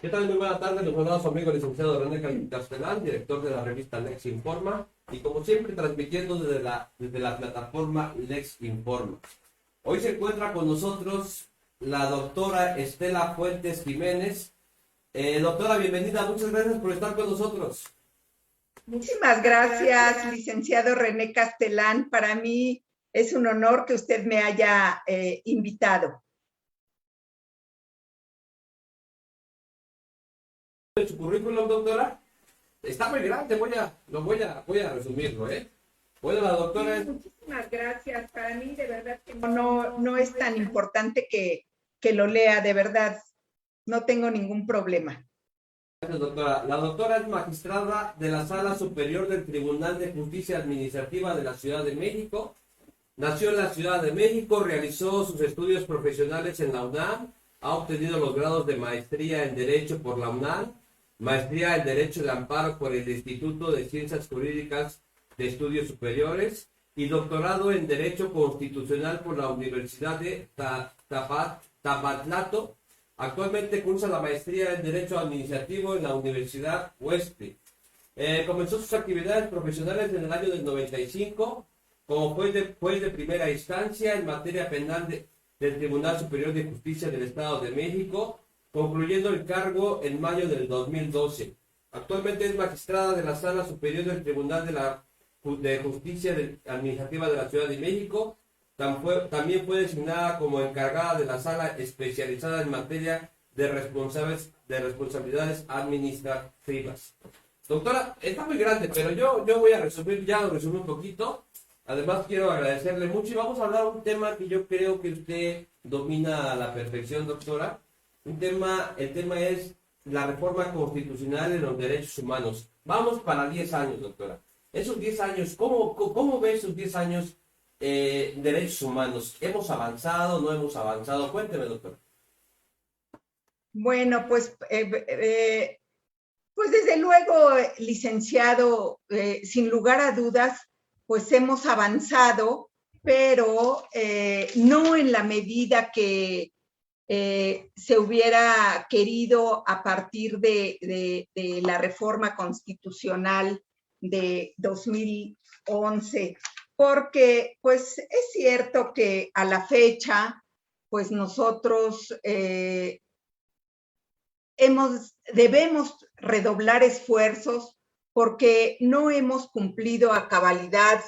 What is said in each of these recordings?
¿Qué tal? Muy buenas tardes, los saluda su amigo licenciado René Castellán, director de la revista Lex Informa, y como siempre transmitiendo desde la plataforma Lex Informa. Hoy se encuentra con nosotros la doctora Estela Fuentes Jiménez. Doctora, bienvenida, muchas gracias por estar con nosotros. Muchísimas gracias, licenciado René Castellán. Para mí es un honor que usted me haya invitado. Su currículum, doctora, está muy grande, voy a resumirlo, ¿eh? Bueno, la doctora es... Muchísimas gracias. Para mí, de verdad, que no es tan importante que lo lea, de verdad. No tengo ningún problema. Gracias, doctora. La doctora es magistrada de la Sala Superior del Tribunal de Justicia Administrativa de la Ciudad de México. Nació en la Ciudad de México, realizó sus estudios profesionales en la UNAM, ha obtenido los grados de maestría en Derecho por la UNAM, maestría en Derecho de Amparo por el Instituto de Ciencias Jurídicas de Estudios Superiores y doctorado en Derecho Constitucional por la Universidad de Tabasco. Actualmente cursa la maestría en Derecho Administrativo en la Universidad Oeste. Comenzó sus actividades profesionales en el año del 95 como juez de primera instancia en materia penal del Tribunal Superior de Justicia del Estado de México, concluyendo el cargo en mayo del 2012. Actualmente es magistrada de la Sala Superior del Tribunal de Justicia Administrativa de la Ciudad de México. También fue designada como encargada de la sala especializada en materia de responsabilidades administrativas. Doctora, está muy grande, pero yo voy a resumir, ya lo resumí un poquito. Además, quiero agradecerle mucho y vamos a hablar de un tema que yo creo que usted domina a la perfección, doctora. El tema es la reforma constitucional en los derechos humanos. Vamos para 10 años, doctora. Esos 10 años, ¿cómo ve esos 10 años derechos humanos? ¿Hemos avanzado, no hemos avanzado? Cuénteme, doctora. Bueno, pues desde luego, licenciado, sin lugar a dudas, pues hemos avanzado, pero no en la medida que se hubiera querido a partir de la reforma constitucional de 2011, porque pues es cierto que a la fecha, pues nosotros debemos redoblar esfuerzos porque no hemos cumplido a cabalidad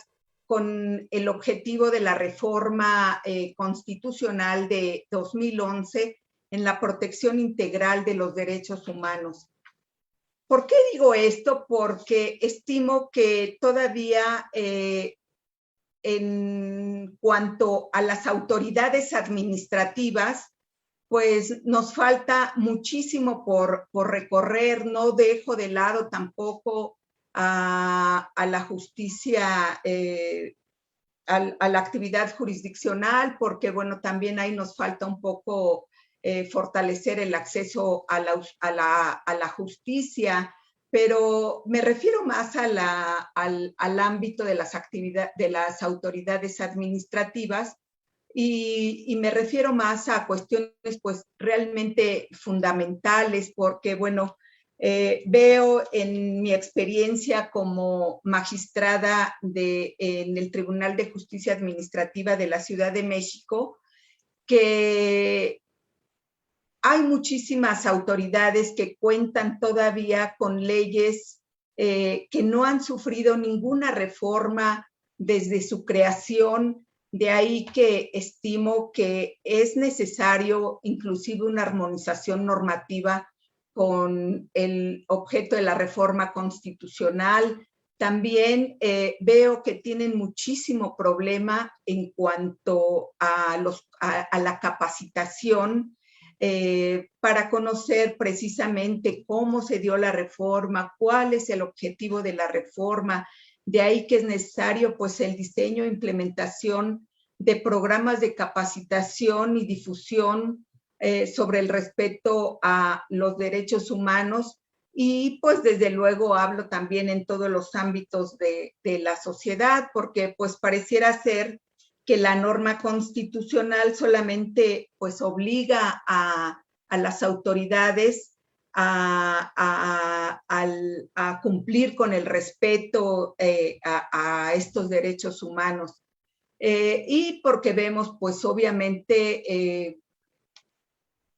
con el objetivo de la reforma constitucional de 2011 en la protección integral de los derechos humanos. ¿Por qué digo esto? Porque estimo que todavía en cuanto a las autoridades administrativas, pues nos falta muchísimo por recorrer. No dejo de lado tampoco a la justicia, a la actividad jurisdiccional, porque bueno, también ahí nos falta un poco fortalecer el acceso a la justicia, pero me refiero más al ámbito de de las autoridades administrativas, y me refiero más a cuestiones pues realmente fundamentales, porque bueno, veo en mi experiencia como magistrada en el Tribunal de Justicia Administrativa de la Ciudad de México que hay muchísimas autoridades que cuentan todavía con leyes que no han sufrido ninguna reforma desde su creación. De ahí que estimo que es necesario inclusive una armonización normativa con el objeto de la reforma constitucional. También veo que tienen muchísimo problema en cuanto a la capacitación para conocer precisamente cómo se dio la reforma, cuál es el objetivo de la reforma. De ahí que es necesario pues el diseño e implementación de programas de capacitación y difusión sobre el respeto a los derechos humanos, y pues desde luego hablo también en todos los ámbitos de la sociedad, porque pues pareciera ser que la norma constitucional solamente pues obliga a las autoridades a cumplir con el respeto a estos derechos humanos. Y porque vemos, pues obviamente,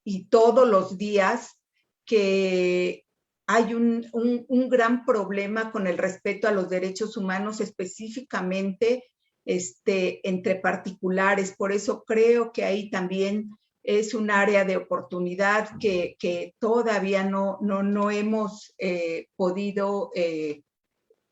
y todos los días, que hay un gran problema con el respeto a los derechos humanos, específicamente entre particulares. Por eso creo que ahí también es un área de oportunidad que todavía no hemos podido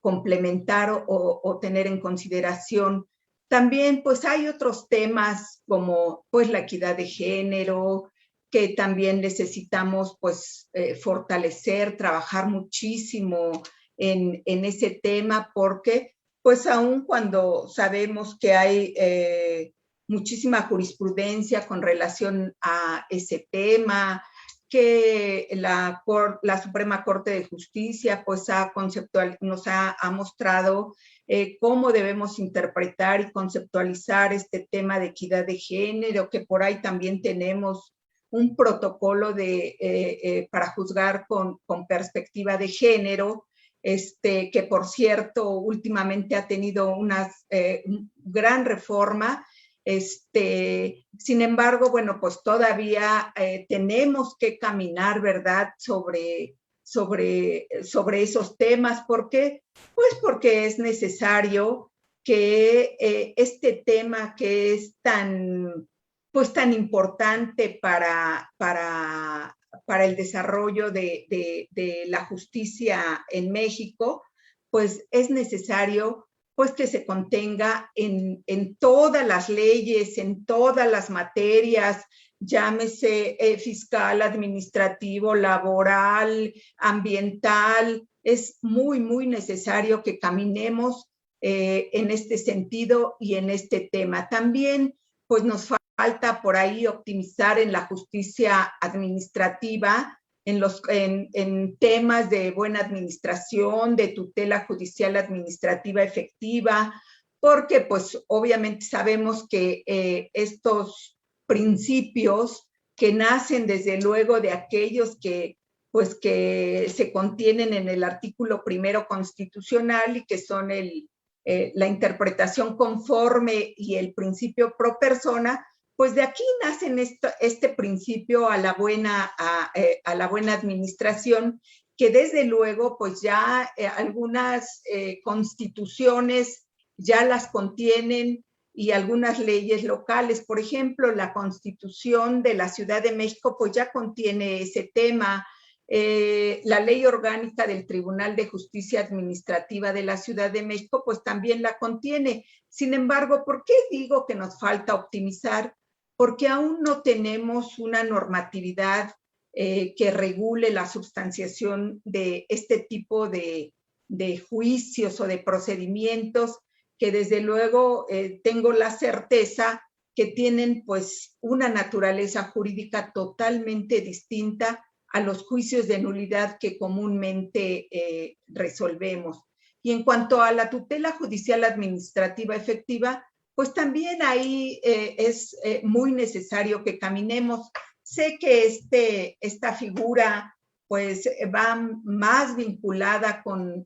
complementar o tener en consideración. También pues hay otros temas como pues la equidad de género, que también necesitamos pues fortalecer, trabajar muchísimo en ese tema, porque pues aun cuando sabemos que hay muchísima jurisprudencia con relación a ese tema, que la Suprema Corte de Justicia pues nos ha mostrado cómo debemos interpretar y conceptualizar este tema de equidad de género, que por ahí también tenemos un protocolo para juzgar con perspectiva de género, que por cierto últimamente ha tenido una gran reforma. Sin embargo, bueno, pues todavía tenemos que caminar, ¿verdad?, sobre esos temas. ¿Por qué? Pues porque es necesario que este tema que es tan importante para el desarrollo de la justicia en México, pues es necesario pues que se contenga en todas las leyes, en todas las materias, llámese fiscal, administrativo, laboral, ambiental. Es muy, muy necesario que caminemos en este sentido y en este tema. También pues nos falta por ahí optimizar en la justicia administrativa, en temas de buena administración, de tutela judicial administrativa efectiva, porque pues obviamente sabemos que estos principios que nacen desde luego de aquellos que se contienen en el artículo 1 constitucional y que son la interpretación conforme y el principio pro persona, pues de aquí nacen este principio a la buena administración, que desde luego pues ya algunas constituciones ya las contienen, y algunas leyes locales. Por ejemplo, la Constitución de la Ciudad de México pues ya contiene ese tema. La Ley Orgánica del Tribunal de Justicia Administrativa de la Ciudad de México pues también la contiene. Sin embargo, ¿por qué digo que nos falta optimizar? Porque aún no tenemos una normatividad que regule la substanciación de este tipo de juicios o de procedimientos, que desde luego tengo la certeza que tienen pues una naturaleza jurídica totalmente distinta a los juicios de nulidad que comúnmente resolvemos. Y en cuanto a la tutela judicial administrativa efectiva, pues también ahí es muy necesario que caminemos. Sé que esta figura pues va más vinculada con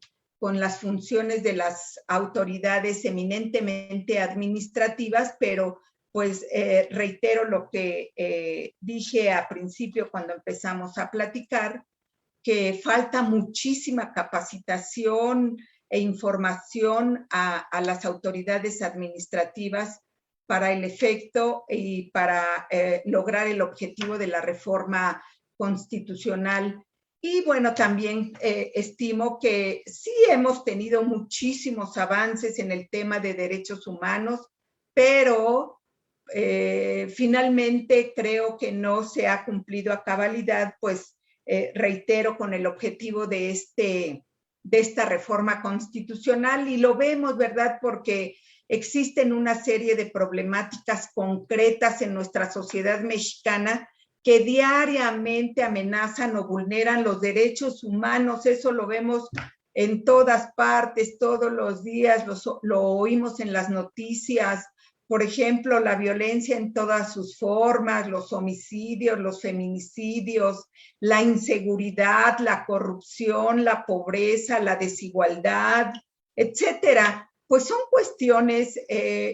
las funciones de las autoridades eminentemente administrativas, pero pues reitero lo que dije a principio cuando empezamos a platicar, que falta muchísima capacitación e información a las autoridades administrativas para el efecto y para lograr el objetivo de la reforma constitucional. Y bueno, también estimo que sí hemos tenido muchísimos avances en el tema de derechos humanos, pero finalmente creo que no se ha cumplido a cabalidad, pues reitero, con el objetivo de esta reforma constitucional, y lo vemos, ¿verdad?, porque existen una serie de problemáticas concretas en nuestra sociedad mexicana que diariamente amenazan o vulneran los derechos humanos. Eso lo vemos en todas partes, todos los días, lo oímos en las noticias, por ejemplo, la violencia en todas sus formas, los homicidios, los feminicidios, la inseguridad, la corrupción, la pobreza, la desigualdad, etcétera. Pues son cuestiones,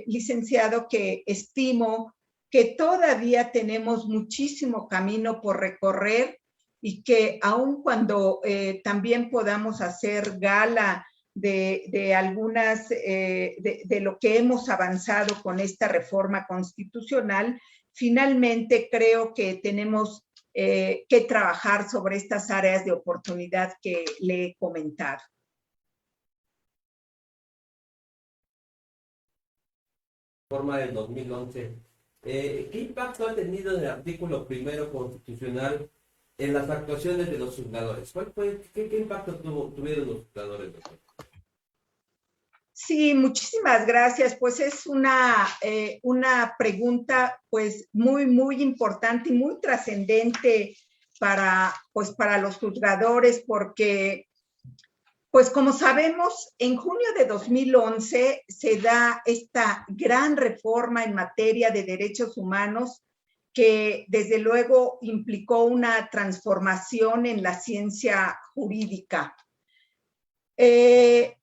licenciado, que estimo que todavía tenemos muchísimo camino por recorrer y que aun cuando también podamos hacer gala de algunas, de lo que hemos avanzado con esta reforma constitucional, finalmente creo que tenemos que trabajar sobre estas áreas de oportunidad que le he comentado. Reforma del 2011. ¿Qué impacto ha tenido el artículo primero constitucional en las actuaciones de los juzgadores? ¿Qué impacto tuvieron los juzgadores, doctor? Sí, muchísimas gracias. Pues es una pregunta pues muy importante y muy trascendente para los juzgadores, porque pues como sabemos, en junio de 2011 se da esta gran reforma en materia de derechos humanos que desde luego implicó una transformación en la ciencia jurídica. Tengo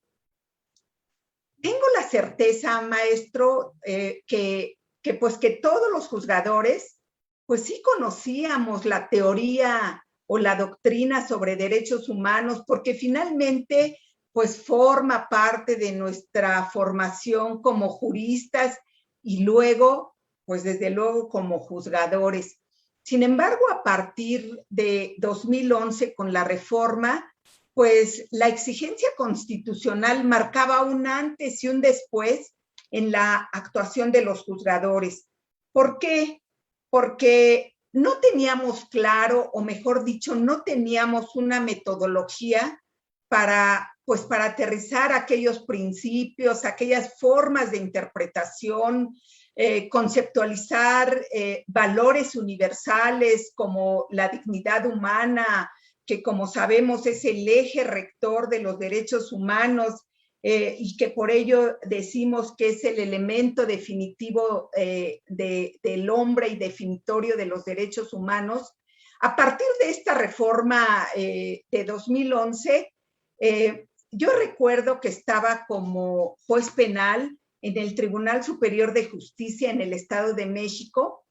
la certeza, maestro, que todos los juzgadores, pues sí conocíamos la teoría o la doctrina sobre derechos humanos, porque finalmente, pues forma parte de nuestra formación como juristas y luego, pues desde luego como juzgadores. Sin embargo, a partir de 2011, con la reforma, pues la exigencia constitucional marcaba un antes y un después en la actuación de los juzgadores. ¿Por qué? Porque no teníamos claro, o mejor dicho, no teníamos una metodología para aterrizar aquellos principios, aquellas formas de interpretación, conceptualizar valores universales como la dignidad humana, que como sabemos es el eje rector de los derechos humanos, y que por ello decimos que es el elemento definitivo del hombre y definitorio de los derechos humanos. A partir de esta reforma de 2011, yo recuerdo que estaba como juez penal en el Tribunal Superior de Justicia en el Estado de México,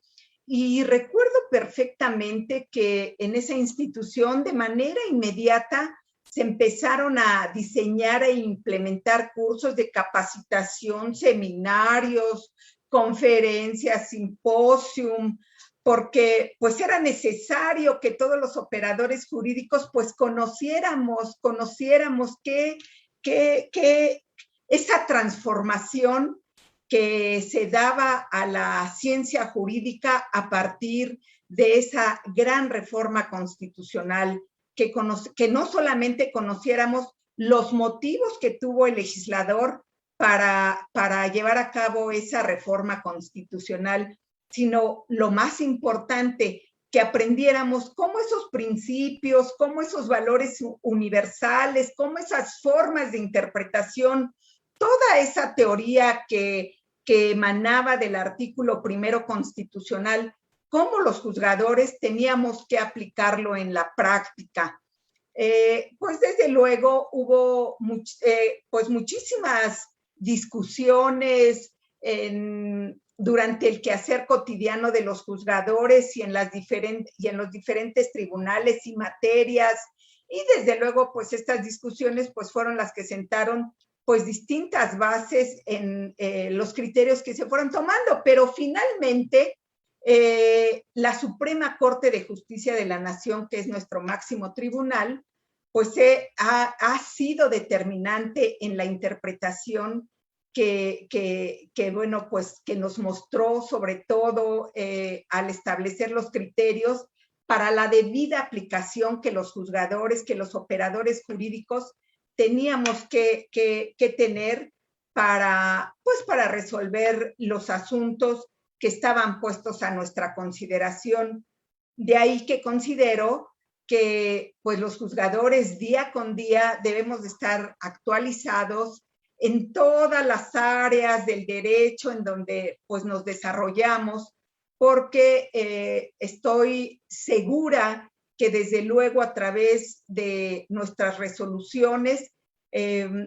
y recuerdo perfectamente que en esa institución de manera inmediata se empezaron a diseñar e implementar cursos de capacitación, seminarios, conferencias, simposium, porque pues era necesario que todos los operadores jurídicos pues conociéramos esa transformación que se daba a la ciencia jurídica a partir de esa gran reforma constitucional, que no solamente conociéramos los motivos que tuvo el legislador para llevar a cabo esa reforma constitucional, sino lo más importante, que aprendiéramos cómo esos principios, cómo esos valores universales, cómo esas formas de interpretación, toda esa teoría que emanaba del artículo primero constitucional, cómo los juzgadores teníamos que aplicarlo en la práctica. Pues desde luego hubo muchísimas discusiones durante el quehacer cotidiano de los juzgadores y en los diferentes tribunales y materias, y desde luego pues estas discusiones pues fueron las que sentaron pues distintas bases en los criterios que se fueron tomando, pero finalmente la Suprema Corte de Justicia de la Nación, que es nuestro máximo tribunal, pues ha sido determinante en la interpretación que nos mostró, sobre todo al establecer los criterios para la debida aplicación que los juzgadores, que los operadores jurídicos teníamos que tener para resolver los asuntos que estaban puestos a nuestra consideración. De ahí que considero que pues los juzgadores día con día debemos de estar actualizados en todas las áreas del derecho en donde pues nos desarrollamos, porque estoy segura que desde luego a través de nuestras resoluciones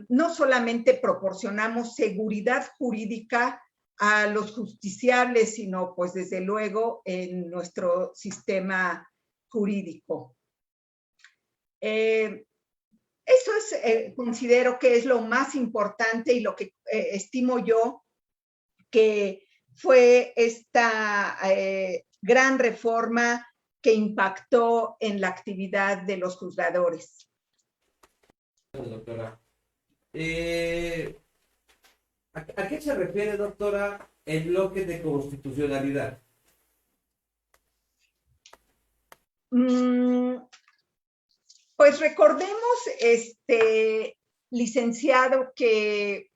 no solamente proporcionamos seguridad jurídica a los justiciables, sino pues desde luego en nuestro sistema jurídico. Eso es, considero que es lo más importante y lo que estimo yo que fue esta gran reforma que impactó en la actividad de los juzgadores. Doctora. ¿A qué se refiere, doctora, el bloque de constitucionalidad? Pues recordemos, licenciado, que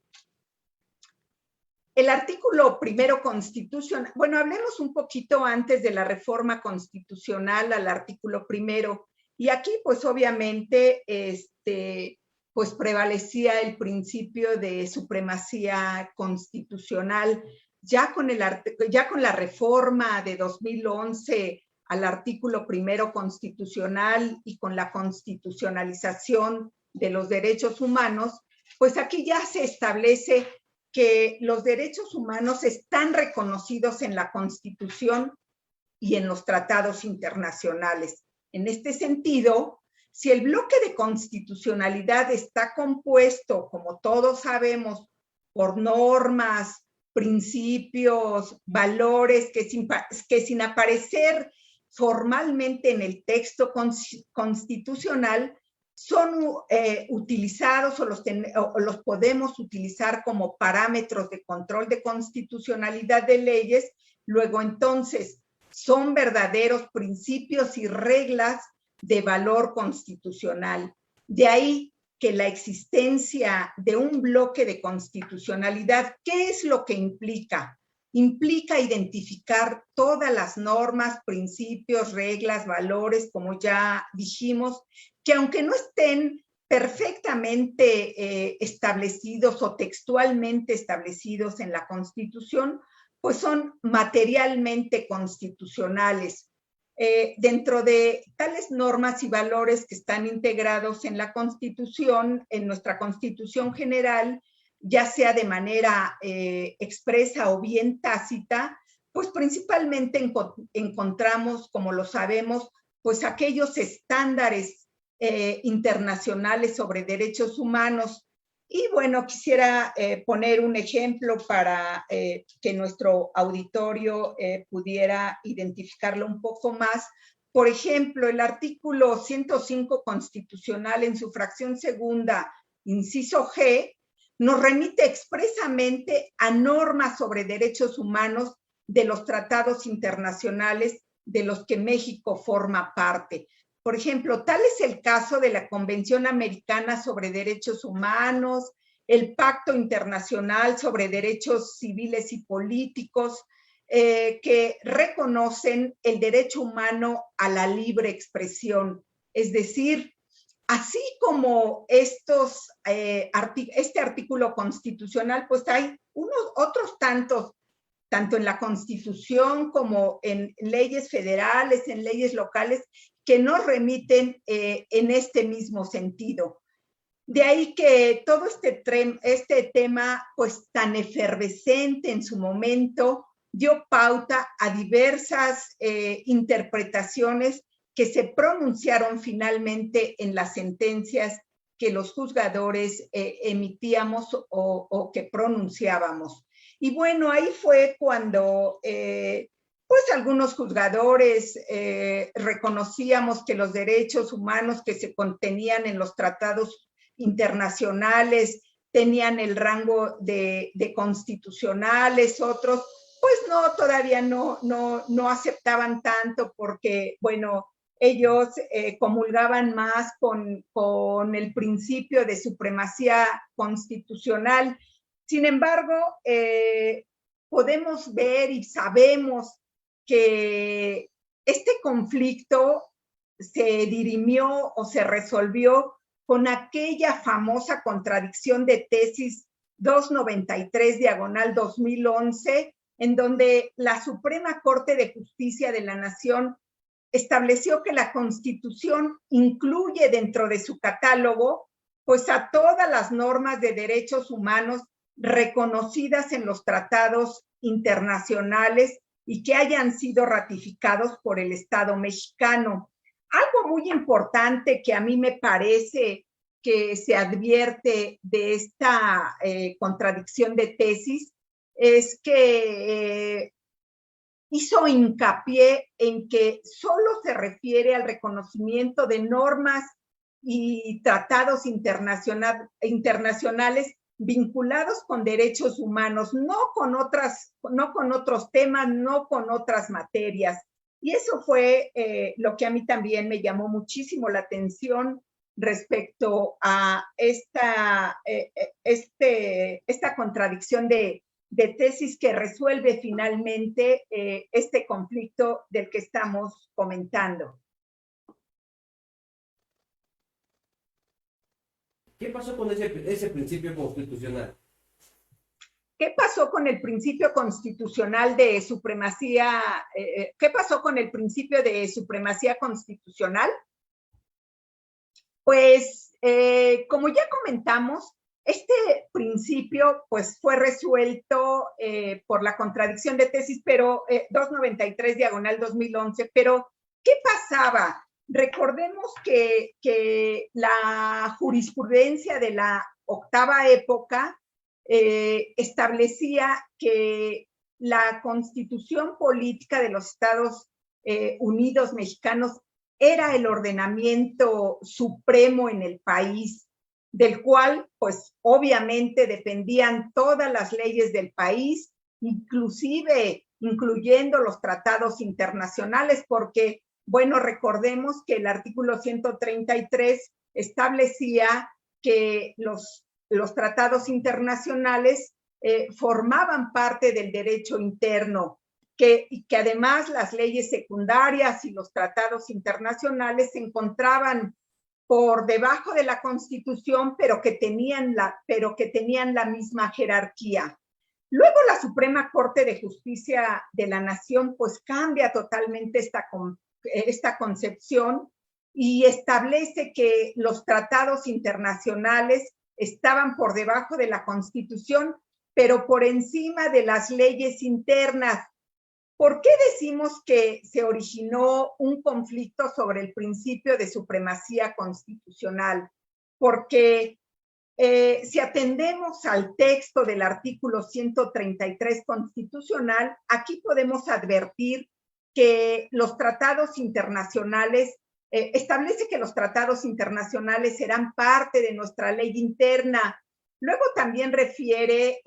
el artículo primero constitucional, bueno, hablemos un poquito antes de la reforma constitucional al artículo primero, y aquí pues obviamente pues prevalecía el principio de supremacía constitucional. Ya con la reforma de 2011 al artículo primero constitucional y con la constitucionalización de los derechos humanos, pues aquí ya se establece que los derechos humanos están reconocidos en la Constitución y en los tratados internacionales. En este sentido, si el bloque de constitucionalidad está compuesto, como todos sabemos, por normas, principios, valores que sin aparecer formalmente en el texto constitucional, son utilizados o los podemos utilizar como parámetros de control de constitucionalidad de leyes, luego entonces son verdaderos principios y reglas de valor constitucional. De ahí que la existencia de un bloque de constitucionalidad, ¿qué es lo que implica? Implica identificar todas las normas, principios, reglas, valores, como ya dijimos, que aunque no estén perfectamente establecidos o textualmente establecidos en la Constitución, pues son materialmente constitucionales. Dentro de tales normas y valores que están integrados en la Constitución, en nuestra Constitución general, ya sea de manera expresa o bien tácita, pues principalmente encontramos, como lo sabemos, pues aquellos estándares internacionales sobre derechos humanos. Y bueno, quisiera poner un ejemplo para que nuestro auditorio pudiera identificarlo un poco más. Por ejemplo, el artículo 105 constitucional en su fracción segunda, inciso G, nos remite expresamente a normas sobre derechos humanos de los tratados internacionales de los que México forma parte. Por ejemplo, tal es el caso de la Convención Americana sobre Derechos Humanos, el Pacto Internacional sobre Derechos Civiles y Políticos, que reconocen el derecho humano a la libre expresión. Es decir, así como este artículo constitucional, pues hay otros tantos, tanto en la Constitución como en leyes federales, en leyes locales, que nos remiten en este mismo sentido. De ahí que todo este tema, pues tan efervescente en su momento, dio pauta a diversas interpretaciones que se pronunciaron finalmente en las sentencias que los juzgadores emitíamos o que pronunciábamos. Y bueno, ahí fue cuando pues algunos juzgadores reconocíamos que los derechos humanos que se contenían en los tratados internacionales tenían el rango de constitucionales, otros pues no, todavía no aceptaban tanto porque, bueno, ellos comulgaban más con el principio de supremacía constitucional. Sin embargo, podemos ver y sabemos que este conflicto se dirimió o se resolvió con aquella famosa contradicción de tesis 293/2011, en donde la Suprema Corte de Justicia de la Nación estableció que la Constitución incluye dentro de su catálogo pues a todas las normas de derechos humanos reconocidas en los tratados internacionales y que hayan sido ratificados por el Estado mexicano. Algo muy importante que a mí me parece que se advierte de esta contradicción de tesis es que hizo hincapié en que solo se refiere al reconocimiento de normas y tratados internacionales vinculados con derechos humanos, no con otros temas, no con otras materias. Y eso fue lo que a mí también me llamó muchísimo la atención respecto a esta contradicción de tesis que resuelve finalmente este conflicto del que estamos comentando. ¿Qué pasó con ese principio constitucional? ¿Qué pasó con el principio constitucional de supremacía? ¿Qué pasó con el principio de supremacía constitucional? Pues, como ya comentamos, este principio pues fue resuelto por la contradicción de tesis, pero 293/2011, pero ¿qué pasaba? Recordemos que la jurisprudencia de la octava época establecía que la constitución política de los Estados Unidos mexicanos era el ordenamiento supremo en el país, del cual, pues, obviamente dependían todas las leyes del país, incluyendo los tratados internacionales, porque, bueno, recordemos que el artículo 133 establecía que los tratados internacionales formaban parte del derecho interno, y que además las leyes secundarias y los tratados internacionales se encontraban por debajo de la Constitución, pero que tenían la misma jerarquía. Luego la Suprema Corte de Justicia de la Nación pues cambia totalmente esta concepción y establece que los tratados internacionales estaban por debajo de la Constitución, pero por encima de las leyes internas. ¿Por qué decimos que se originó un conflicto sobre el principio de supremacía constitucional? Porque si atendemos al texto del artículo 133 constitucional, aquí podemos advertir que los tratados internacionales, establece que los tratados internacionales serán parte de nuestra ley interna. Luego también refiere,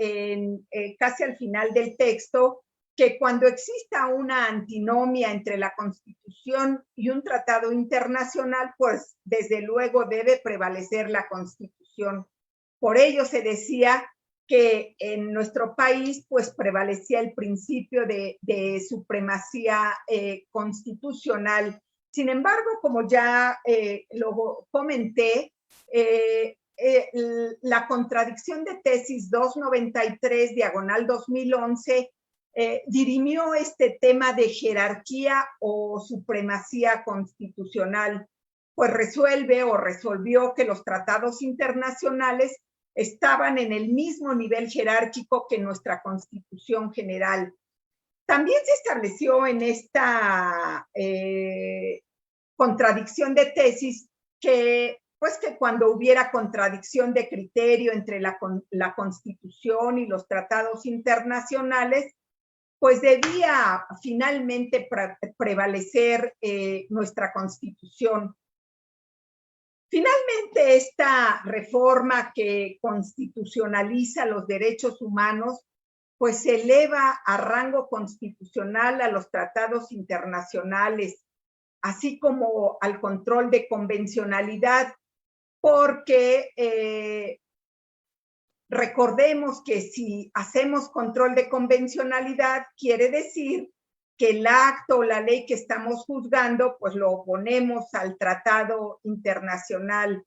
casi al final del texto, que cuando exista una antinomia entre la Constitución y un tratado internacional, pues desde luego debe prevalecer la Constitución. Por ello se decía que en nuestro país pues prevalecía el principio de supremacía constitucional. Sin embargo, como ya lo comenté, la contradicción de tesis 293/2011 dirimió este tema de jerarquía o supremacía constitucional, pues resolvió que los tratados internacionales estaban en el mismo nivel jerárquico que nuestra Constitución General. También se estableció en esta contradicción de tesis que cuando hubiera contradicción de criterio entre la Constitución y los tratados internacionales, pues debía finalmente prevalecer nuestra Constitución. Finalmente, esta reforma que constitucionaliza los derechos humanos, pues se eleva a rango constitucional a los tratados internacionales, así como al control de convencionalidad, porque recordemos que si hacemos control de convencionalidad, quiere decir que el acto o la ley que estamos juzgando, pues lo oponemos al tratado internacional.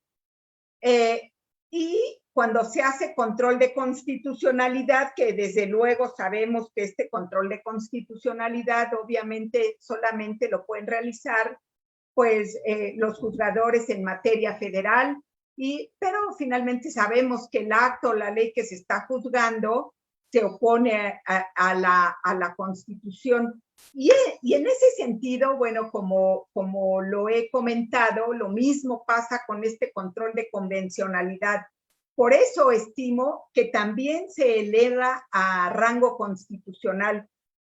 Y cuando se hace control de constitucionalidad, que desde luego sabemos que este control de constitucionalidad obviamente solamente lo pueden realizar pues los juzgadores en materia federal, pero finalmente sabemos que el acto, la ley que se está juzgando, se opone a la Constitución. Y en ese sentido, bueno, como lo he comentado, lo mismo pasa con este control de convencionalidad. Por eso estimo que también se eleva a rango constitucional.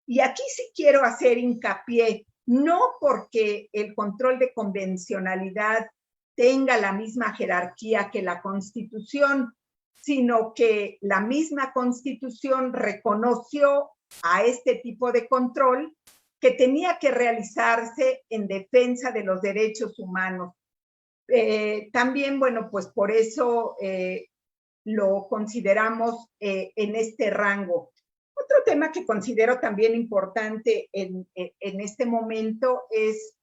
Y aquí sí quiero hacer hincapié, no porque el control de convencionalidad tenga la misma jerarquía que la Constitución, sino que la misma Constitución reconoció a este tipo de control que tenía que realizarse en defensa de los derechos humanos. También, bueno, pues por eso lo consideramos en este rango. Otro tema que considero también importante en este momento es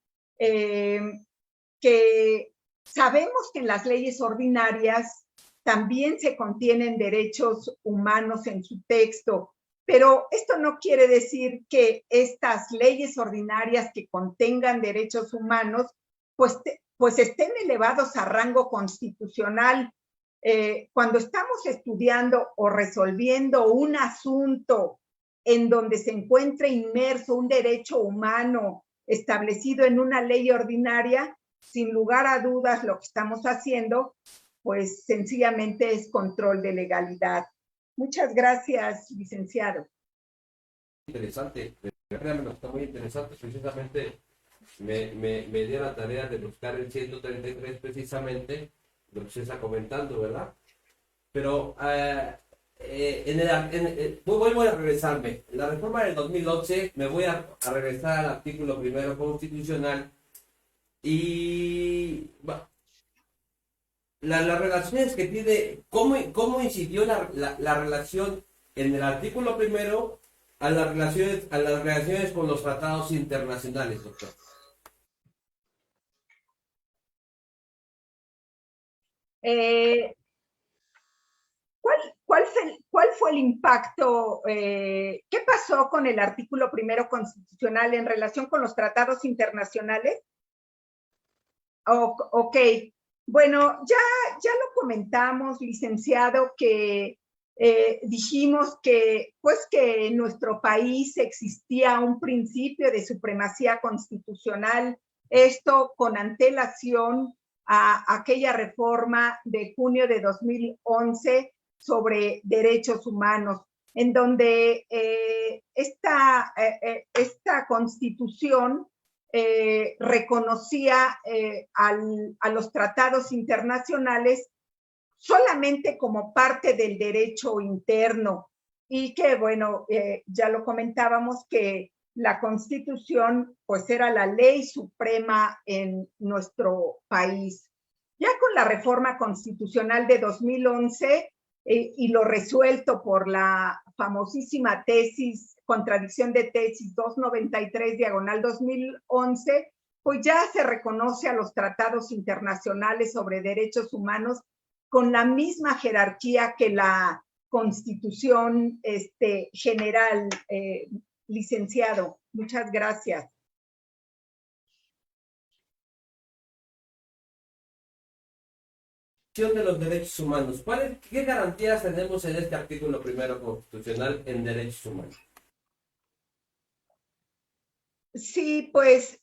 que sabemos que en las leyes ordinarias también se contienen derechos humanos en su texto, pero esto no quiere decir que estas leyes ordinarias que contengan derechos humanos pues estén elevados a rango constitucional. Cuando estamos estudiando o resolviendo un asunto en donde se encuentra inmerso un derecho humano establecido en una ley ordinaria, sin lugar a dudas lo que estamos haciendo, pues sencillamente es control de legalidad. Muchas gracias, licenciado. Interesante, créanme, está muy interesante. Precisamente me dio la tarea de buscar el 133 precisamente, lo que se está comentando, ¿verdad? Pero voy a regresarme. En la reforma del 2011 me voy a regresar al artículo primero constitucional y bueno, las relaciones que tiene, cómo incidió la relación en el artículo primero a las relaciones con los tratados internacionales, doctor. ¿Cuál fue el impacto? ¿Qué pasó con el artículo primero constitucional en relación con los tratados internacionales? Ok, bueno, ya lo comentamos, licenciado, que dijimos que pues que en nuestro país existía un principio de supremacía constitucional, esto con antelación a aquella reforma de junio de 2011 sobre derechos humanos, en donde esta constitución reconocía a los tratados internacionales solamente como parte del derecho interno y que, bueno, ya lo comentábamos que la Constitución pues era la ley suprema en nuestro país. Ya con la reforma constitucional de 2011 y lo resuelto por la famosísima tesis, contradicción de tesis 293/2011, pues ya se reconoce a los tratados internacionales sobre derechos humanos con la misma jerarquía que la Constitución general, licenciado. Muchas gracias. De los derechos humanos. ¿Qué garantías tenemos en este artículo primero constitucional en derechos humanos? Sí, pues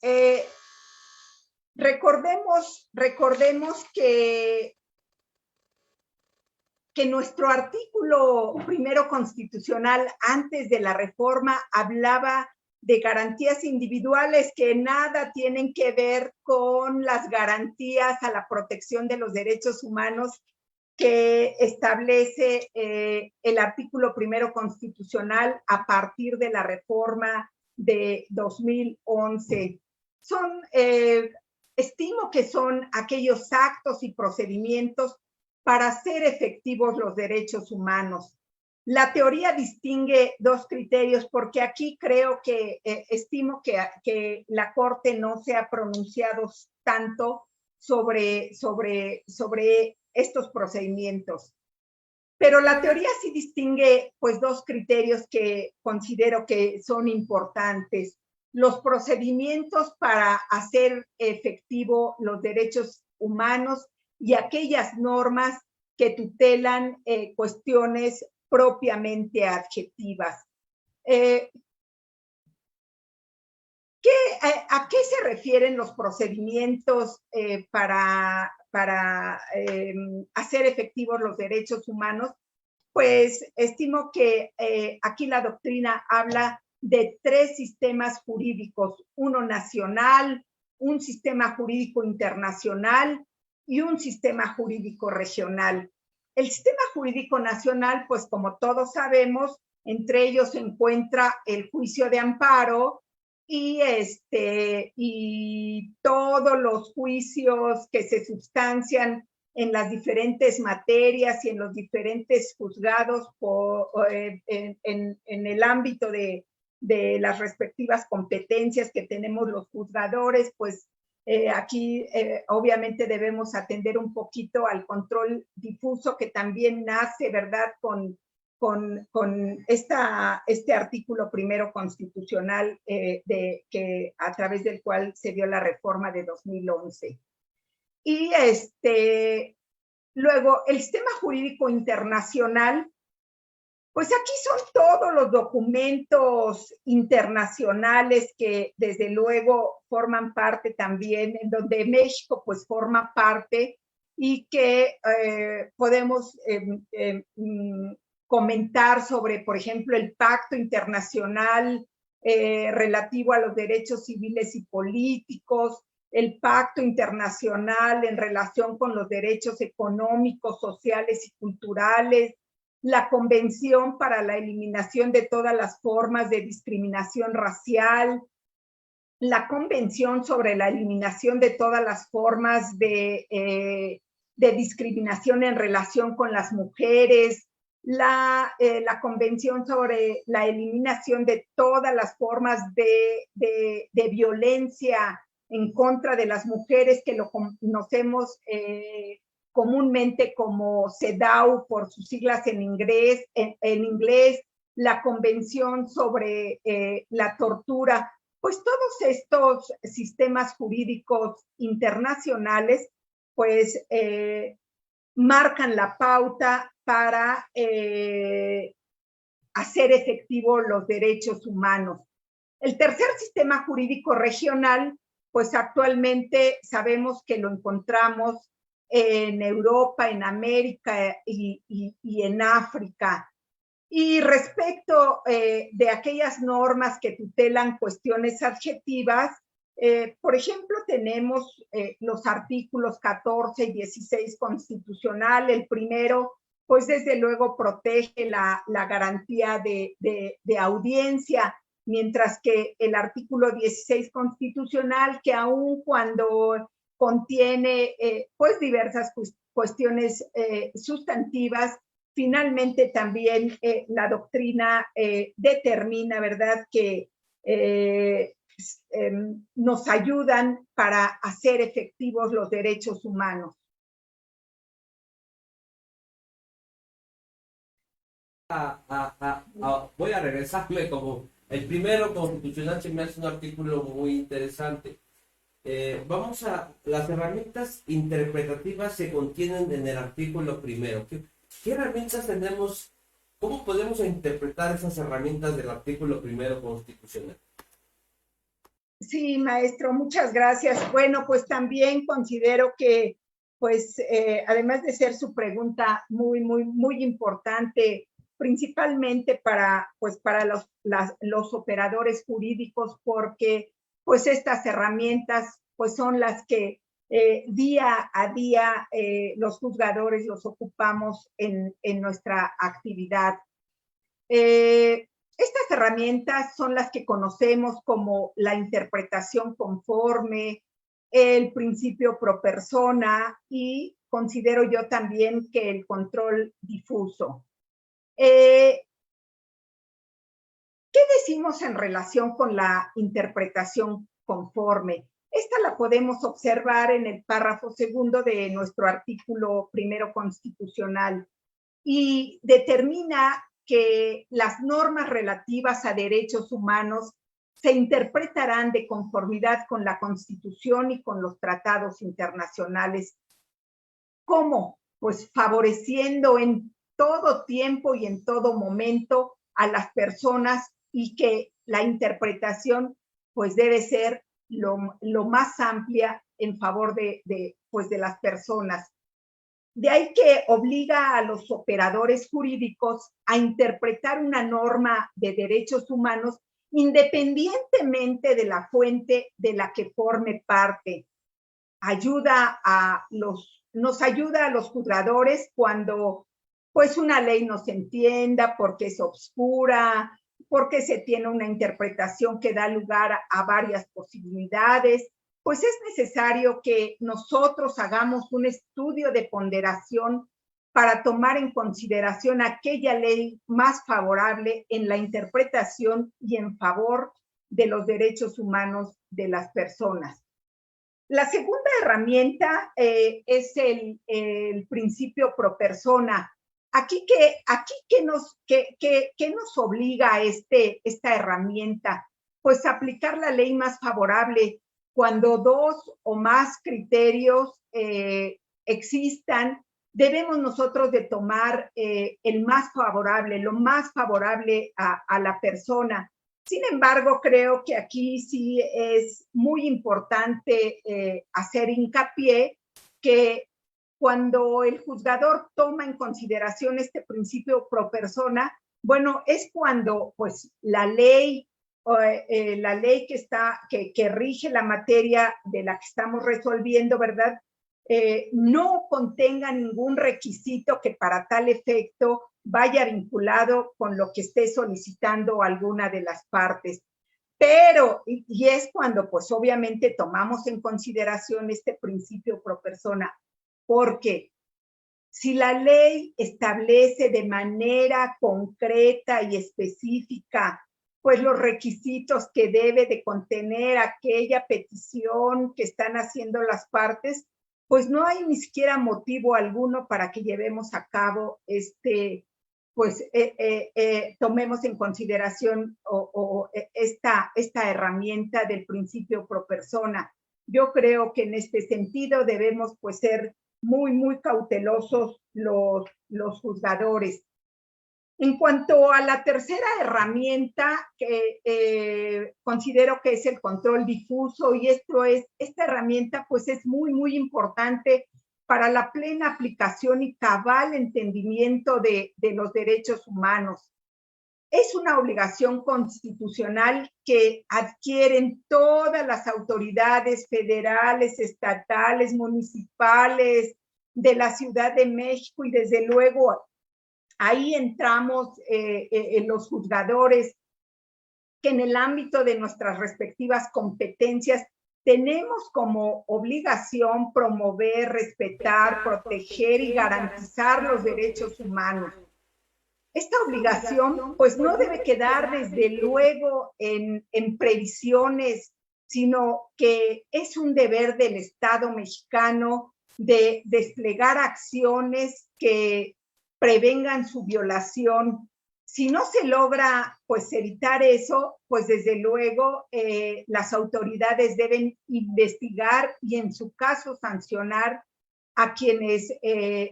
recordemos que nuestro artículo primero constitucional antes de la reforma hablaba de garantías individuales que nada tienen que ver con las garantías a la protección de los derechos humanos que establece el artículo primero constitucional a partir de la reforma de 2011. Estimo que son aquellos actos y procedimientos para hacer efectivos los derechos humanos. La teoría distingue dos criterios porque aquí creo que estimo que la Corte no se ha pronunciado tanto sobre estos procedimientos. Pero la teoría sí distingue pues dos criterios que considero que son importantes. Los procedimientos para hacer efectivo los derechos humanos y aquellas normas que tutelan cuestiones propiamente adjetivas. ¿A qué se refieren los procedimientos para hacer efectivos los derechos humanos? Pues estimo que aquí la doctrina habla de tres sistemas jurídicos, uno nacional, un sistema jurídico internacional y un sistema jurídico regional. El sistema jurídico nacional, pues como todos sabemos, entre ellos se encuentra el juicio de amparo y todos los juicios que se sustancian en las diferentes materias y en los diferentes juzgados en el ámbito de las respectivas competencias que tenemos los juzgadores, pues aquí obviamente debemos atender un poquito al control difuso que también nace, ¿verdad?, con este artículo primero constitucional que a través del cual se dio la reforma de 2011. Y luego el sistema jurídico internacional, pues aquí son todos los documentos internacionales que desde luego forman parte también, en donde México pues forma parte y que podemos comentar sobre, por ejemplo, el Pacto Internacional relativo a los derechos civiles y políticos, el Pacto Internacional en relación con los derechos económicos, sociales y culturales, la Convención para la Eliminación de todas las formas de discriminación racial, la Convención sobre la Eliminación de todas las formas de discriminación en relación con las mujeres, la Convención sobre la Eliminación de todas las formas de violencia en contra de las mujeres, que lo conocemos comúnmente como CEDAW por sus siglas en inglés, la Convención sobre la tortura. Pues todos estos sistemas jurídicos internacionales pues marcan la pauta para hacer efectivo los derechos humanos. El tercer sistema jurídico regional, pues actualmente sabemos que lo encontramos en Europa, en América y en África. Y respecto de aquellas normas que tutelan cuestiones adjetivas, por ejemplo, tenemos los artículos 14 y 16 constitucional. El primero, pues desde luego protege la garantía de audiencia, mientras que el artículo 16 constitucional, que aun cuando contiene pues diversas cuestiones sustantivas, finalmente también la doctrina determina, ¿verdad?, que nos ayudan para hacer efectivos los derechos humanos. Voy a regresarme como el primero constitucional. Se me hace un artículo muy interesante. Vamos a las herramientas interpretativas se contienen en el artículo primero. ¿Qué herramientas tenemos? ¿Cómo podemos interpretar esas herramientas del artículo primero constitucional? Sí, maestro, muchas gracias. Bueno, pues también considero que, pues, además de ser su pregunta muy importante, principalmente para los operadores jurídicos, porque pues estas herramientas pues son las que día a día los juzgadores los ocupamos en nuestra actividad. Estas herramientas son las que conocemos como la interpretación conforme, el principio pro persona y considero yo también que el control difuso. ¿Qué decimos en relación con la interpretación conforme? Esta la podemos observar en el párrafo segundo de nuestro artículo primero constitucional. y determina que las normas relativas a derechos humanos se interpretarán de conformidad con la Constitución y con los tratados internacionales. ¿Cómo? Pues favoreciendo en todo tiempo y en todo momento a las personas, y que la interpretación pues debe ser lo más amplia en favor pues de las personas. De ahí que obliga a los operadores jurídicos a interpretar una norma de derechos humanos independientemente de la fuente de la que forme parte. Nos ayuda a los juzgadores cuando pues una ley no se entienda, porque es obscura, porque se tiene una interpretación que da lugar a varias posibilidades. Pues es necesario que nosotros hagamos un estudio de ponderación para tomar en consideración aquella ley más favorable en la interpretación y en favor de los derechos humanos de las personas. La segunda herramienta es el principio pro persona. Aquí ¿qué nos obliga a esta herramienta? Pues aplicar la ley más favorable cuando dos o más criterios existan. Debemos nosotros de tomar el más favorable, lo más favorable a la persona. Sin embargo, creo que aquí sí es muy importante hacer hincapié que cuando el juzgador toma en consideración este principio pro persona, bueno, es cuando pues la ley que rige la materia de la que estamos resolviendo, ¿verdad? No contenga ningún requisito que para tal efecto vaya vinculado con lo que esté solicitando alguna de las partes. Pero, y es cuando pues obviamente tomamos en consideración este principio pro persona, porque si la ley establece de manera concreta y específica pues los requisitos que debe de contener aquella petición que están haciendo las partes, pues no hay ni siquiera motivo alguno para que llevemos a cabo tomemos en consideración esta herramienta del principio pro persona. Yo creo que en este sentido debemos pues ser muy, muy cautelosos los juzgadores. En cuanto a la tercera herramienta, que considero que es el control difuso, y esta herramienta pues es muy, muy importante para la plena aplicación y cabal entendimiento de los derechos humanos. Es una obligación constitucional que adquieren todas las autoridades federales, estatales, municipales, de la Ciudad de México, y desde luego ahí entramos los juzgadores, que en el ámbito de nuestras respectivas competencias tenemos como obligación promover, respetar, proteger y garantizar los derechos humanos. Esta obligación pues no debe quedar desde luego en previsiones, sino que es un deber del Estado mexicano de desplegar acciones que prevengan su violación. Si no se logra pues evitar eso, pues desde luego las autoridades deben investigar y en su caso sancionar a quienes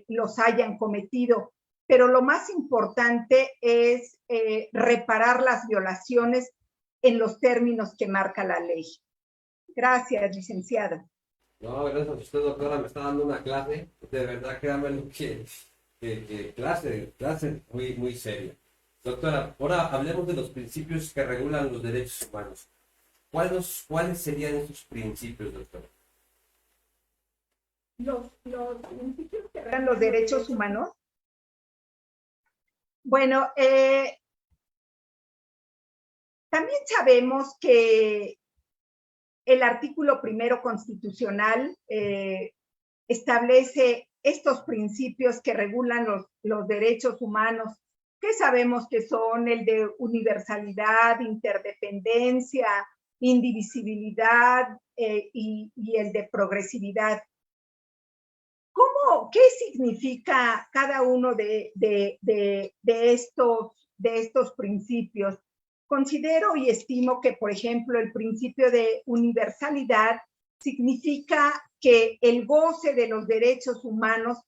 los hayan cometido. Pero lo más importante es reparar las violaciones en los términos que marca la ley. Gracias, licenciado. No, gracias a usted, doctora, me está dando una clase, de verdad, créanme que clase muy, muy seria. Doctora, ahora hablemos de los principios que regulan los derechos humanos. ¿Cuáles serían esos principios, doctora? Los principios que regulan los derechos humanos. Bueno, también sabemos que el artículo 1 constitucional establece estos principios que regulan los derechos humanos, que sabemos que son el de universalidad, interdependencia, indivisibilidad y el de progresividad. ¿qué significa cada uno de estos principios? Considero y estimo que, por ejemplo, el principio de universalidad significa que el goce de los derechos humanos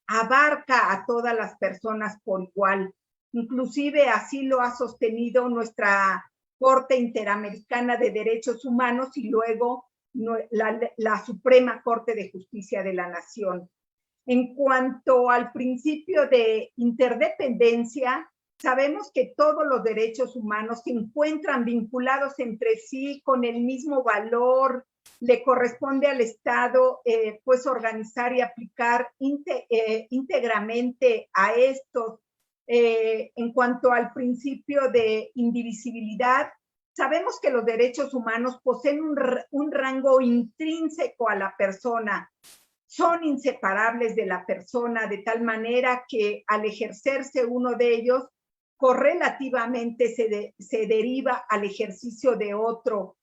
abarca a todas las personas por igual. Inclusive así lo ha sostenido nuestra Corte Interamericana de Derechos Humanos y luego la Suprema Corte de Justicia de la Nación. En cuanto al principio de interdependencia, sabemos que todos los derechos humanos se encuentran vinculados entre sí con el mismo valor. Le corresponde al Estado pues organizar y aplicar íntegramente a estos. En cuanto al principio de indivisibilidad, sabemos que los derechos humanos poseen un rango intrínseco a la persona, son inseparables de la persona, de tal manera que al ejercerse uno de ellos, correlativamente se deriva al ejercicio de otro.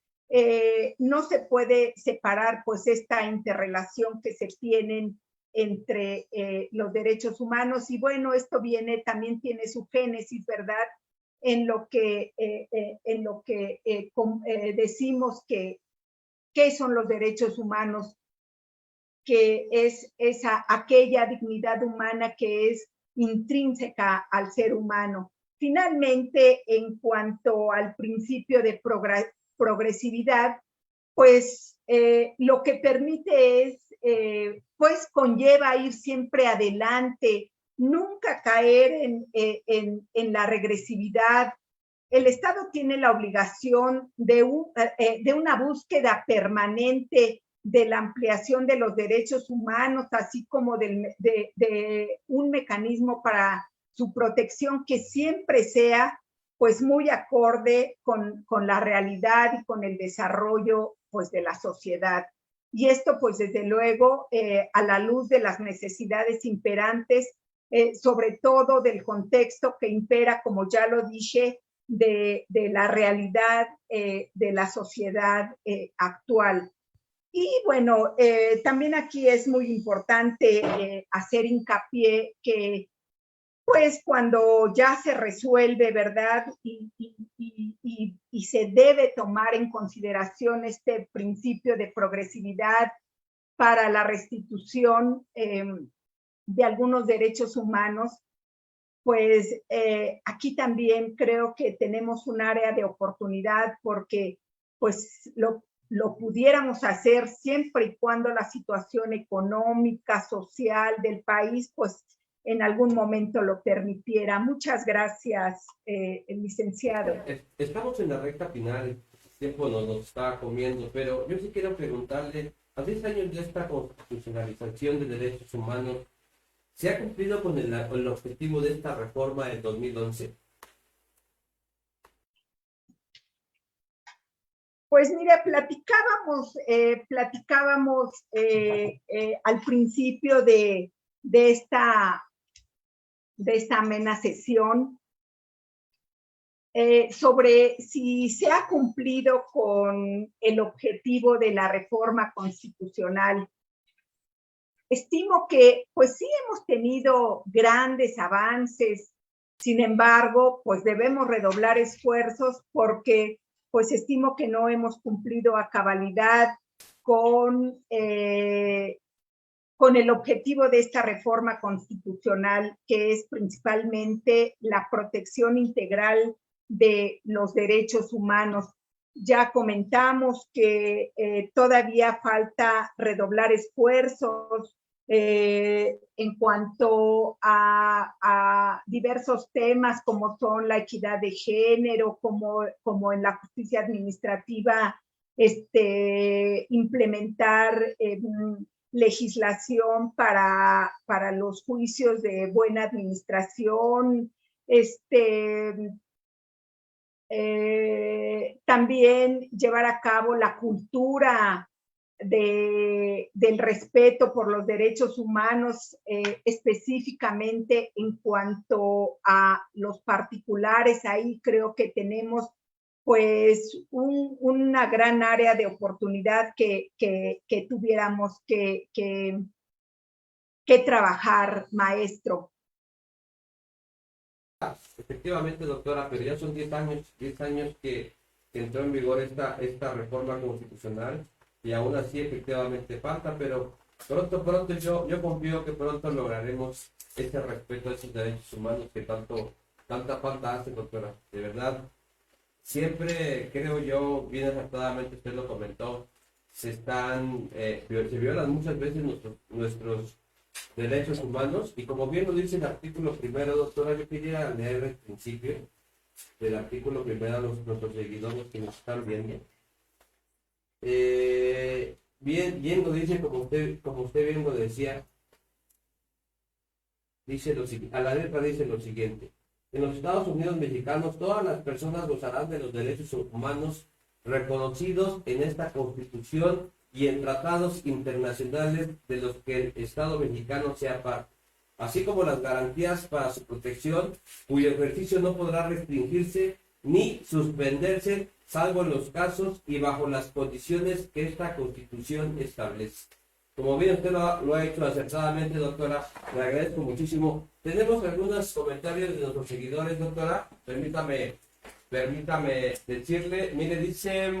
No se puede separar pues esta interrelación que se tienen entre los derechos humanos y bueno, esto también tiene su génesis, ¿verdad? En lo que decimos que ¿qué son los derechos humanos? Que es aquella dignidad humana que es intrínseca al ser humano. Finalmente, en cuanto al principio de progresividad, pues lo que permite es, pues conlleva ir siempre adelante, nunca caer en la regresividad. El Estado tiene la obligación de una búsqueda permanente de la ampliación de los derechos humanos, así como de un mecanismo para su protección que siempre sea pues muy acorde con la realidad y con el desarrollo pues de la sociedad. Y esto pues desde luego a la luz de las necesidades imperantes, sobre todo del contexto que impera, como ya lo dije, de la realidad de la sociedad actual. Y bueno, también aquí es muy importante hacer hincapié que pues cuando ya se resuelve, ¿verdad? Y se debe tomar en consideración este principio de progresividad para la restitución de algunos derechos humanos, pues aquí también creo que tenemos un área de oportunidad porque pues lo pudiéramos hacer siempre y cuando la situación económica, social del país, pues en algún momento lo permitiera. Muchas gracias, licenciado. Estamos en la recta final, el tiempo nos está comiendo, pero yo sí quiero preguntarle, a 10 años de esta constitucionalización de derechos humanos, ¿se ha cumplido con el objetivo de esta reforma del 2011? Pues mire, platicábamos al principio de esta amena sesión sobre si se ha cumplido con el objetivo de la reforma constitucional. Estimo que pues sí hemos tenido grandes avances, sin embargo, pues debemos redoblar esfuerzos porque pues estimo que no hemos cumplido a cabalidad con el objetivo de esta reforma constitucional, que es principalmente la protección integral de los derechos humanos. Ya comentamos que todavía falta redoblar esfuerzos en cuanto a diversos temas como son la equidad de género, como en la justicia administrativa, implementar legislación para los juicios de buena administración, también llevar a cabo la cultura del respeto por los derechos humanos, específicamente en cuanto a los particulares. Ahí creo que tenemos pues una gran área de oportunidad que tuviéramos que que trabajar, maestro. Efectivamente, doctora, pero ya son 10 años que entró en vigor esta reforma constitucional y aún así efectivamente falta, pero pronto yo confío que pronto lograremos ese respeto a esos derechos humanos que tanta falta hace, doctora. De verdad, siempre creo yo, bien acertadamente usted lo comentó, se violan muchas veces nuestros derechos humanos, y como bien lo dice el artículo primero, doctora, yo quería leer el principio del artículo primero a nuestros seguidores que nos están viendo. Bien lo dice, como usted bien lo decía, a la letra dice lo siguiente: en los Estados Unidos mexicanos todas las personas gozarán de los derechos humanos reconocidos en esta Constitución y en tratados internacionales de los que el Estado mexicano sea parte, así como las garantías para su protección, cuyo ejercicio no podrá restringirse ni suspenderse, salvo en los casos y bajo las condiciones que esta Constitución establece. Como bien usted lo ha hecho acertadamente, doctora, le agradezco muchísimo. Tenemos algunos comentarios de nuestros seguidores, doctora. Permítame decirle. Mire, dice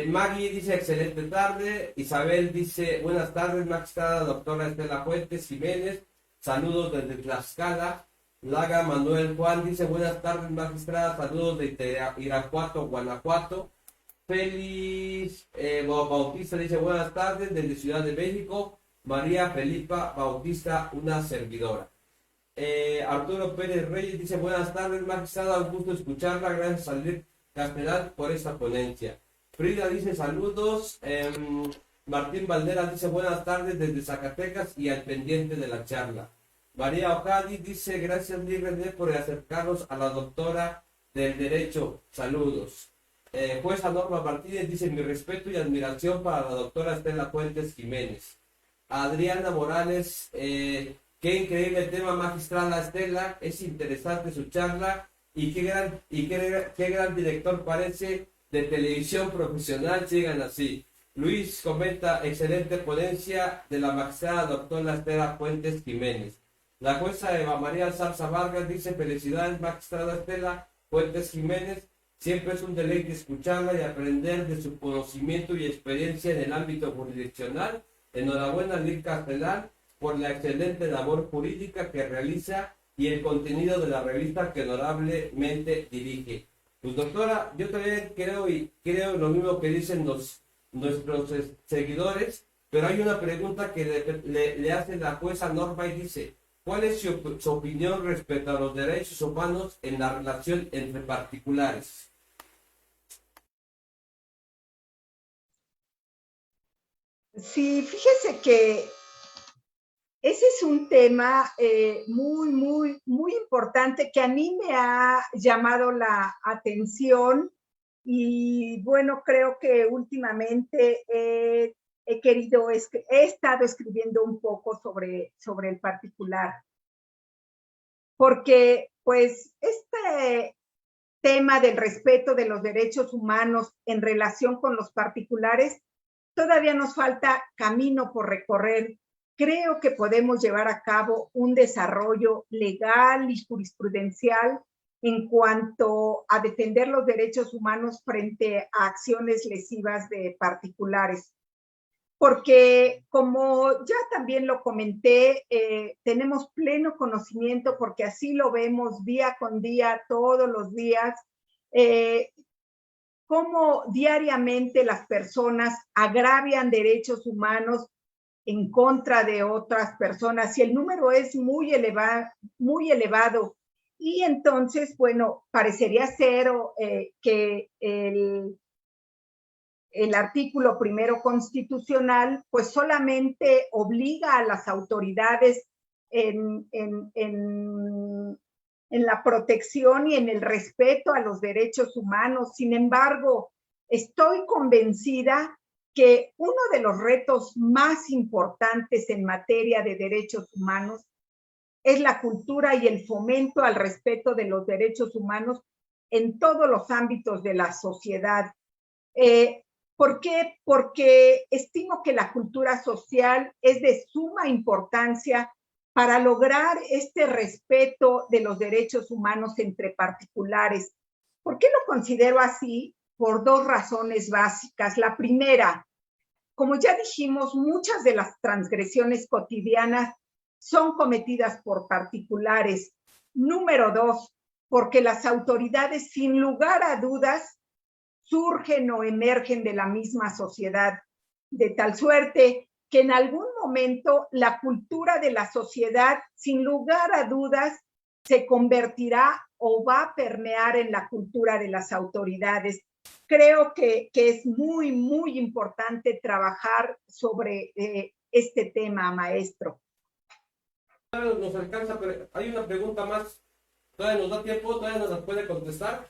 Maggie, dice excelente tarde. Isabel dice buenas tardes, magistrada doctora Estela Fuentes Jiménez. Saludos desde Tlaxcala. Laga Manuel Juan dice buenas tardes, magistrada. Saludos de Irapuato, Guanajuato. Félix Bautista dice buenas tardes desde Ciudad de México. María Felipa Bautista, una servidora. Arturo Pérez Reyes dice buenas tardes, magistrada, un gusto escucharla, gracias a Lic Castelar por esta ponencia. Frida dice saludos. Martín Valderas dice buenas tardes desde Zacatecas y al pendiente de la charla. María Ojadi dice gracias Lic René por acercarnos a la doctora del derecho, saludos. Jueza Norma Martínez dice mi respeto y admiración para la doctora Estela Fuentes Jiménez. Adriana Morales, qué increíble tema, magistrada Estela, es interesante su charla y qué gran director parece de televisión profesional, sigan así. Luis comenta, excelente ponencia de la magistrada doctora Estela Fuentes Jiménez. La jueza Eva María Zarza Vargas dice felicidades, magistrada Estela Fuentes Jiménez. Siempre es un deleite escucharla y aprender de su conocimiento y experiencia en el ámbito jurisdiccional. Enhorabuena, Lic Castelar, por la excelente labor jurídica que realiza y el contenido de la revista que honorablemente dirige. Pues doctora, yo también creo lo mismo que dicen nuestros seguidores, pero hay una pregunta que le hace la jueza Norma y dice, ¿cuál es su opinión respecto a los derechos humanos en la relación entre particulares? Sí, fíjese que ese es un tema muy importante que a mí me ha llamado la atención y bueno, creo que últimamente he estado escribiendo un poco sobre el particular, porque pues este tema del respeto de los derechos humanos en relación con los particulares, todavía nos falta camino por recorrer. Creo que podemos llevar a cabo un desarrollo legal y jurisprudencial en cuanto a defender los derechos humanos frente a acciones lesivas de particulares. Porque, como ya también lo comenté, tenemos pleno conocimiento, porque así lo vemos día con día, todos los días, cómo diariamente las personas agravian derechos humanos en contra de otras personas y el número es muy elevado. Y entonces, bueno, parecería ser que el artículo primero constitucional pues solamente obliga a las autoridades en la protección y en el respeto a los derechos humanos. Sin embargo, estoy convencida que uno de los retos más importantes en materia de derechos humanos es la cultura y el fomento al respeto de los derechos humanos en todos los ámbitos de la sociedad. ¿Por qué? Porque estimo que la cultura social es de suma importancia para lograr este respeto de los derechos humanos entre particulares. ¿Por qué lo considero así? Por dos razones básicas. La primera, como ya dijimos, muchas de las transgresiones cotidianas son cometidas por particulares. Número dos, porque las autoridades, sin lugar a dudas, surgen o emergen de la misma sociedad, de tal suerte que en algún momento la cultura de la sociedad, sin lugar a dudas, se convertirá o va a permear en la cultura de las autoridades. Creo que es muy, muy importante trabajar sobre este tema, maestro. Nos alcanza, pero hay una pregunta más. ¿Todavía nos da tiempo? ¿Todavía nos la puede contestar?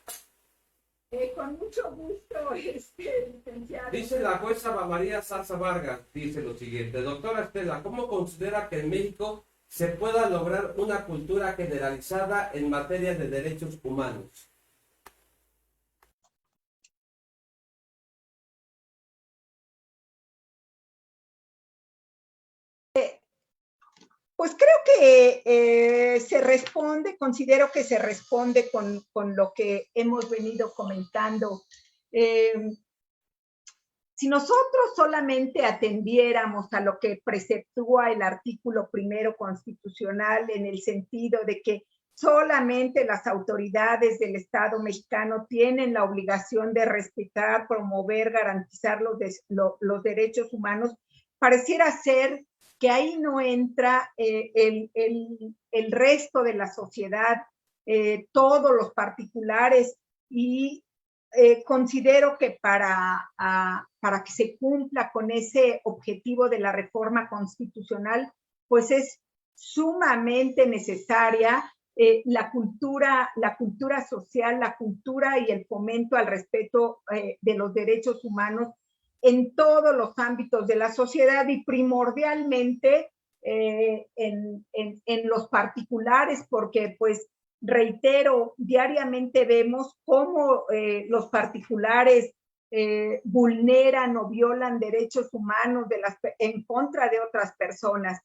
Con mucho gusto, licenciado. Dice la jueza María Salsa Vargas, dice lo siguiente: doctora Estela, ¿cómo considera que en México se pueda lograr una cultura generalizada en materia de derechos humanos? Pues creo que se responde, considero que se responde con lo que hemos venido comentando. Si nosotros solamente atendiéramos a lo que preceptúa el artículo primero constitucional en el sentido de que solamente las autoridades del Estado mexicano tienen la obligación de respetar, promover, garantizar los derechos humanos, pareciera ser que ahí no entra el resto de la sociedad, todos los particulares, y considero que para que se cumpla con ese objetivo de la reforma constitucional, pues es sumamente necesaria la cultura social, la cultura y el fomento al respeto de los derechos humanos en todos los ámbitos de la sociedad y primordialmente en los particulares, porque pues reitero, diariamente vemos cómo los particulares vulneran o violan derechos humanos en contra de otras personas.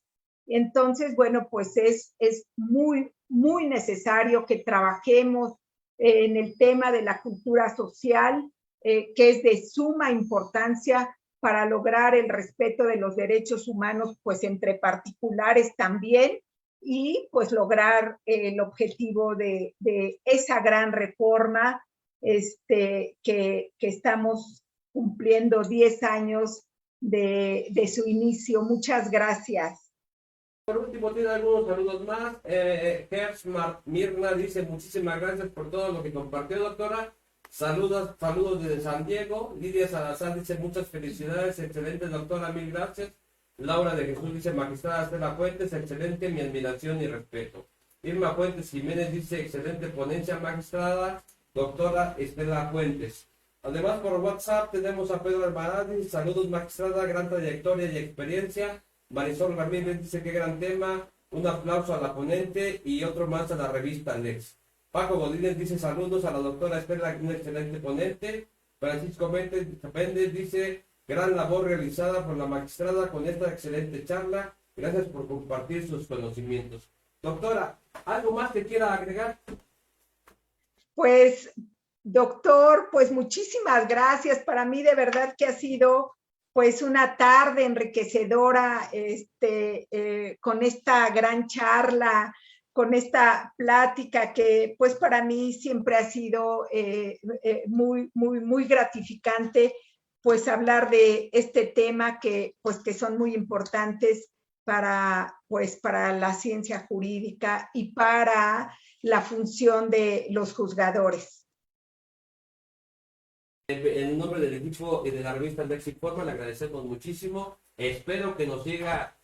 Entonces, bueno, pues es muy, muy necesario que trabajemos en el tema de la cultura social, que es de suma importancia para lograr el respeto de los derechos humanos, pues entre particulares también, y pues lograr el objetivo de esa gran reforma que estamos cumpliendo 10 años de su inicio. Muchas gracias. Por último, tiene algunos saludos más. Gers Mirna dice: muchísimas gracias por todo lo que compartió, doctora. Saludos desde San Diego. Lidia Salazar dice: muchas felicidades, excelente doctora, mil gracias. Laura de Jesús dice: magistrada Estela Fuentes, excelente, mi admiración y respeto. Irma Fuentes Jiménez dice: excelente ponencia, magistrada doctora Estela Fuentes. Además, por WhatsApp tenemos a Pedro Almaraz: saludos, magistrada, gran trayectoria y experiencia. Marisol Ramírez dice: qué gran tema, un aplauso a la ponente y otro más a la revista Lex. Paco Godínez dice: saludos a la doctora Estela, una excelente ponente. Francisco Méndez dice: gran labor realizada por la magistrada con esta excelente charla. Gracias por compartir sus conocimientos. Doctora, ¿algo más que quiera agregar? Pues, doctor, pues muchísimas gracias. Para mí de verdad que ha sido pues una tarde enriquecedora con esta gran charla, con esta plática que pues para mí siempre ha sido muy, muy, muy gratificante, pues hablar de este tema que son muy importantes para la ciencia jurídica y para la función de los juzgadores. En nombre del equipo y de la revista Lex Informa, le agradecemos muchísimo. Espero que nos siga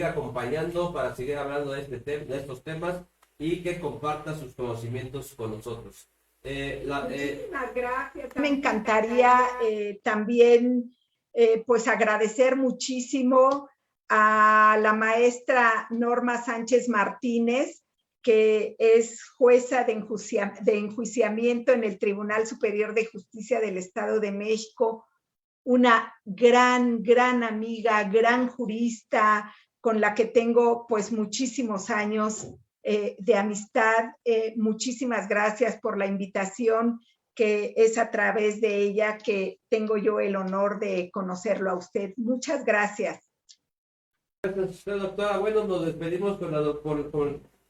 acompañando para seguir hablando de estos temas y que comparta sus conocimientos con nosotros. Muchísimas gracias. Me encantaría también pues agradecer muchísimo a la maestra Norma Sánchez Martínez, que es jueza de enjuiciamiento en el Tribunal Superior de Justicia del Estado de México, una gran amiga, gran jurista, con la que tengo pues muchísimos años de amistad. Muchísimas gracias por la invitación, que es a través de ella que tengo yo el honor de conocerlo a usted. Muchas gracias. Gracias a usted, doctora. Bueno, nos despedimos con la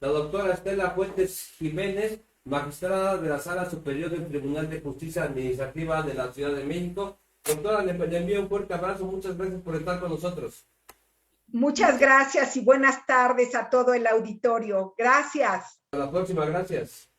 doctora Estela Fuentes Jiménez, magistrada de la Sala Superior del Tribunal de Justicia Administrativa de la Ciudad de México. Doctora, le envío un fuerte abrazo. Muchas gracias por estar con nosotros. Muchas gracias y buenas tardes a todo el auditorio. Gracias. Hasta la próxima. Gracias.